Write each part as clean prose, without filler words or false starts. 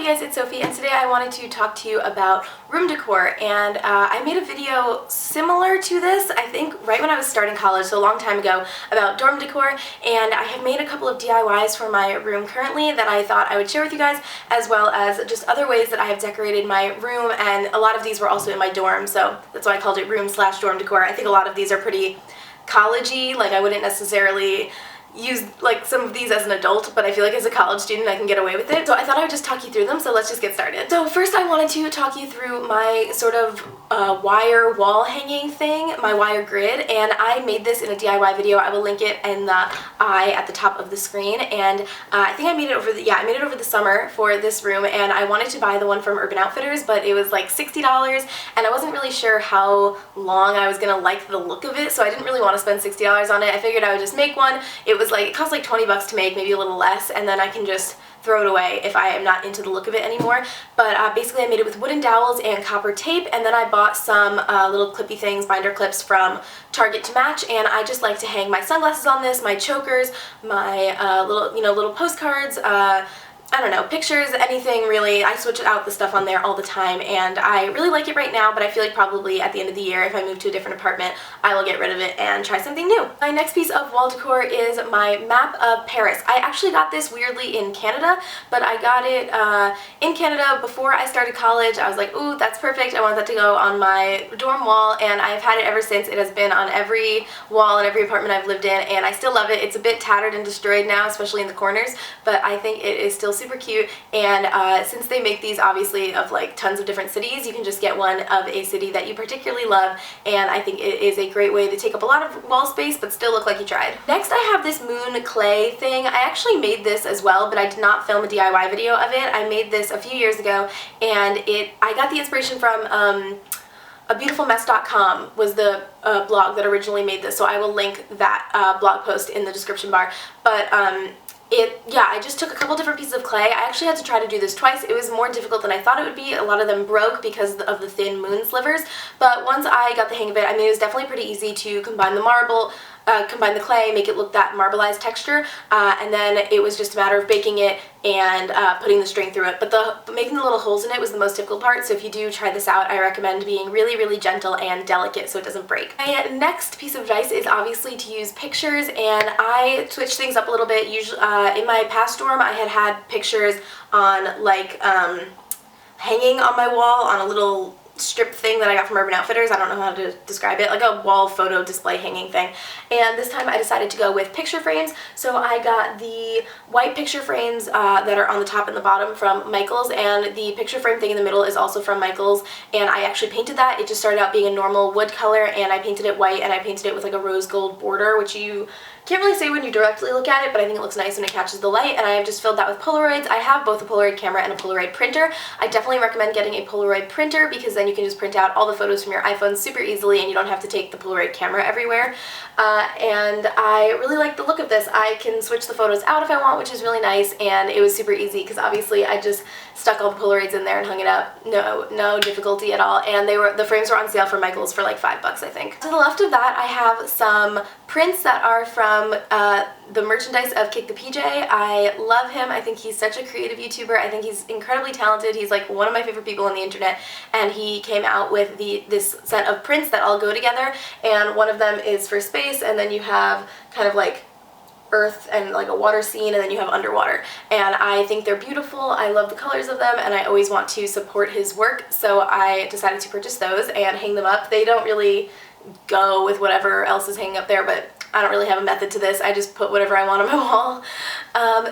guys, it's Sophie, and today I wanted to talk to you about room decor, and I made a video similar to this, I think right when I was starting college, so a long time ago, about dorm decor, and I have made a couple of DIYs for my room currently that I thought I would share with you guys, as well as just other ways that I have decorated my room, and a lot of these were also in my dorm, so that's why I called it room/dorm decor. I think a lot of these are pretty college-y, like I wouldn't necessarily use like some of these as an adult, but I feel like as a college student I can get away with it. So I thought I would just talk you through them, so let's just get started. So first I wanted to talk you through my sort of wire wall hanging thing, my wire grid, and I made this in a DIY video. I will link it in the eye at the top of the screen, and I think I made it over the summer for this room, and I wanted to buy the one from Urban Outfitters, but it was like $60, and I wasn't really sure how long I was gonna like the look of it, so I didn't really want to spend $60 on it. I figured I would just make one. It cost like 20 bucks to make, maybe a little less, and then I can just throw it away if I am not into the look of it anymore. But basically I made it with wooden dowels and copper tape, and then I bought some little clippy things, binder clips from Target to match, and I just like to hang my sunglasses on this, my chokers, my little postcards, I don't know, pictures, anything really. I switch out the stuff on there all the time, and I really like it right now, but I feel like probably at the end of the year, if I move to a different apartment, I will get rid of it and try something new. My next piece of wall decor is my map of Paris. I actually got this weirdly in Canada, but I got it in Canada before I started college. I was like, ooh, that's perfect. I want that to go on my dorm wall, and I've had it ever since. It has been on every wall in every apartment I've lived in, and I still love it. It's a bit tattered and destroyed now, especially in the corners, but I think it is still super cute. And since they make these obviously of like tons of different cities, you can just get one of a city that you particularly love, and I think it is a great way to take up a lot of wall space but still look like you tried. Next I have this moon clay thing. I actually made this as well, but I did not film a DIY video of it. I made this a few years ago, and I got the inspiration from abeautifulmess.com was the blog that originally made this, so I will link that blog post in the description bar. But I just took a couple different pieces of clay. I actually had to try to do this twice. It was more difficult than I thought it would be. A lot of them broke because of the thin moon slivers, but once I got the hang of it, I mean, it was definitely pretty easy to combine the clay, make it look that marbleized texture, and then it was just a matter of baking it and putting the string through it. But making the little holes in it was the most difficult part, so if you do try this out, I recommend being really, really gentle and delicate so it doesn't break. My next piece of advice is obviously to use pictures, and I switched things up a little bit. Usually, in my past dorm, I had pictures on like hanging on my wall on a little strip thing that I got from Urban Outfitters. I don't know how to describe it, like a wall photo display hanging thing. And this time I decided to go with picture frames, so I got the white picture frames that are on the top and the bottom from Michaels, and the picture frame thing in the middle is also from Michaels, and I actually painted that. It just started out being a normal wood color, and I painted it white, and I painted it with like a rose gold border, which you can't really say when you directly look at it, but I think it looks nice when it catches the light, and I have just filled that with Polaroids. I have both a Polaroid camera and a Polaroid printer. I definitely recommend getting a Polaroid printer because then you can just print out all the photos from your iPhone super easily and you don't have to take the Polaroid camera everywhere. And I really like the look of this. I can switch the photos out if I want, which is really nice, and it was super easy because obviously I just stuck all the Polaroids in there and hung it up. No difficulty at all, and the frames were on sale for Michaels for like $5, I think. To the left of that I have some prints that are from the merchandise of Kick the PJ. I love him. I think he's such a creative YouTuber. I think he's incredibly talented. He's like one of my favorite people on the internet, and he came out with this set of prints that all go together, and one of them is for space, and then you have kind of like earth and like a water scene, and then you have underwater, and I think they're beautiful. I love the colors of them, and I always want to support his work, so I decided to purchase those and hang them up. They don't really go with whatever else is hanging up there, but I don't really have a method to this. I just put whatever I want on my wall.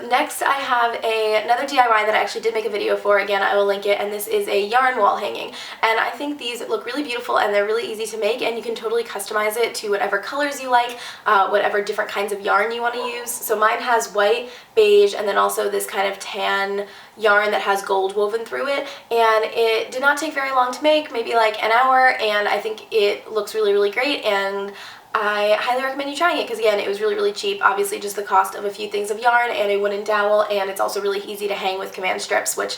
Next I have another DIY that I actually did make a video for. Again, I will link it, and this is a yarn wall hanging. And I think these look really beautiful, and they're really easy to make, and you can totally customize it to whatever colors you like, whatever different kinds of yarn you want to use. So mine has white, beige, and then also this kind of tan yarn that has gold woven through it, and it did not take very long to make, maybe like an hour, and I think it looks really, really great, and I highly recommend you trying it because, again, it was really, really cheap. Obviously just the cost of a few things of yarn and a wooden dowel, and it's also really easy to hang with command strips, which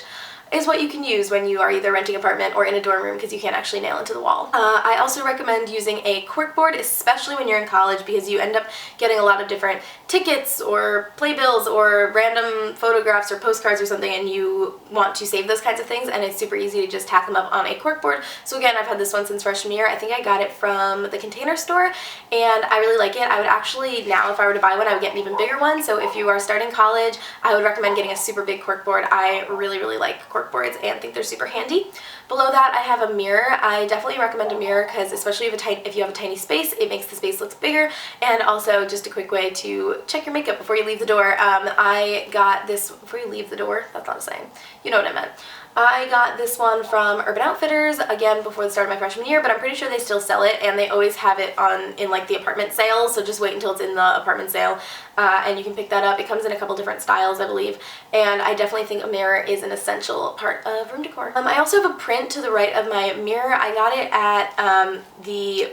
is what you can use when you are either renting an apartment or in a dorm room because you can't actually nail into the wall. I also recommend using a cork board, especially when you're in college, because you end up getting a lot of different tickets or playbills or random photographs or postcards or something, and you want to save those kinds of things, and it's super easy to just tack them up on a cork board. So again, I've had this one since freshman year. I think I got it from the Container Store, and I really like it. I would actually, now if I were to buy one, I would get an even bigger one. So if you are starting college, I would recommend getting a super big cork board. I really like cork boards and think they're super handy. Below that, I have a mirror. I definitely recommend a mirror because especially if you have a tiny space, it makes the space look bigger, and also just a quick way to check your makeup before you leave the door. I got this, before you leave the door, that's not a saying, you know what I meant. I got this one from Urban Outfitters, again, before the start of my freshman year, but I'm pretty sure they still sell it, and they always have it in like the apartment sales, so just wait until it's in the apartment sale, and you can pick that up. It comes in a couple different styles, I believe, and I definitely think a mirror is an essential part of room decor. I also have a print to the right of my mirror. I got it at the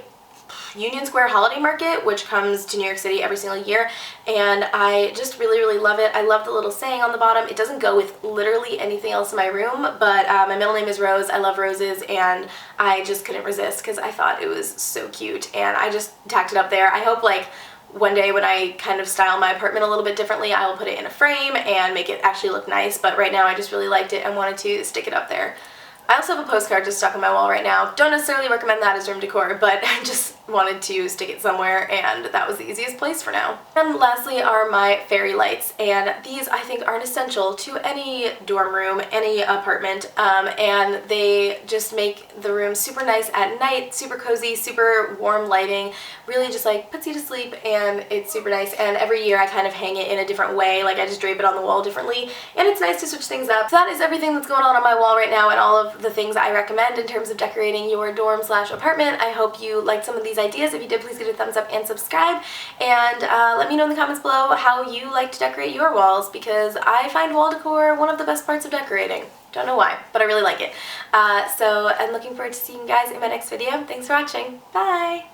Union Square Holiday Market, which comes to New York City every single year, and I just really love it. I love the little saying on the bottom. It doesn't go with literally anything else in my room, but my middle name is Rose. I love roses, and I just couldn't resist because I thought it was so cute, and I just tacked it up there. I hope like one day when I kind of style my apartment a little bit differently, I will put it in a frame and make it actually look nice, but right now I just really liked it and wanted to stick it up there. I also have a postcard just stuck on my wall right now. Don't necessarily recommend that as room decor, but I just wanted to stick it somewhere, and that was the easiest place for now. And lastly are my fairy lights, and these I think are an essential to any dorm room, any apartment, and they just make the room super nice at night, super cozy, super warm lighting, really just like puts you to sleep, and it's super nice. And every year I kind of hang it in a different way, like I just drape it on the wall differently, and it's nice to switch things up. So that is everything that's going on my wall right now and all of the things I recommend in terms of decorating your dorm/apartment. I hope you liked some of these ideas. If you did, please give it a thumbs up and subscribe, and let me know in the comments below how you like to decorate your walls, because I find wall decor one of the best parts of decorating. Don't know why, but I really like it. So I'm looking forward to seeing you guys in my next video. Thanks for watching. Bye!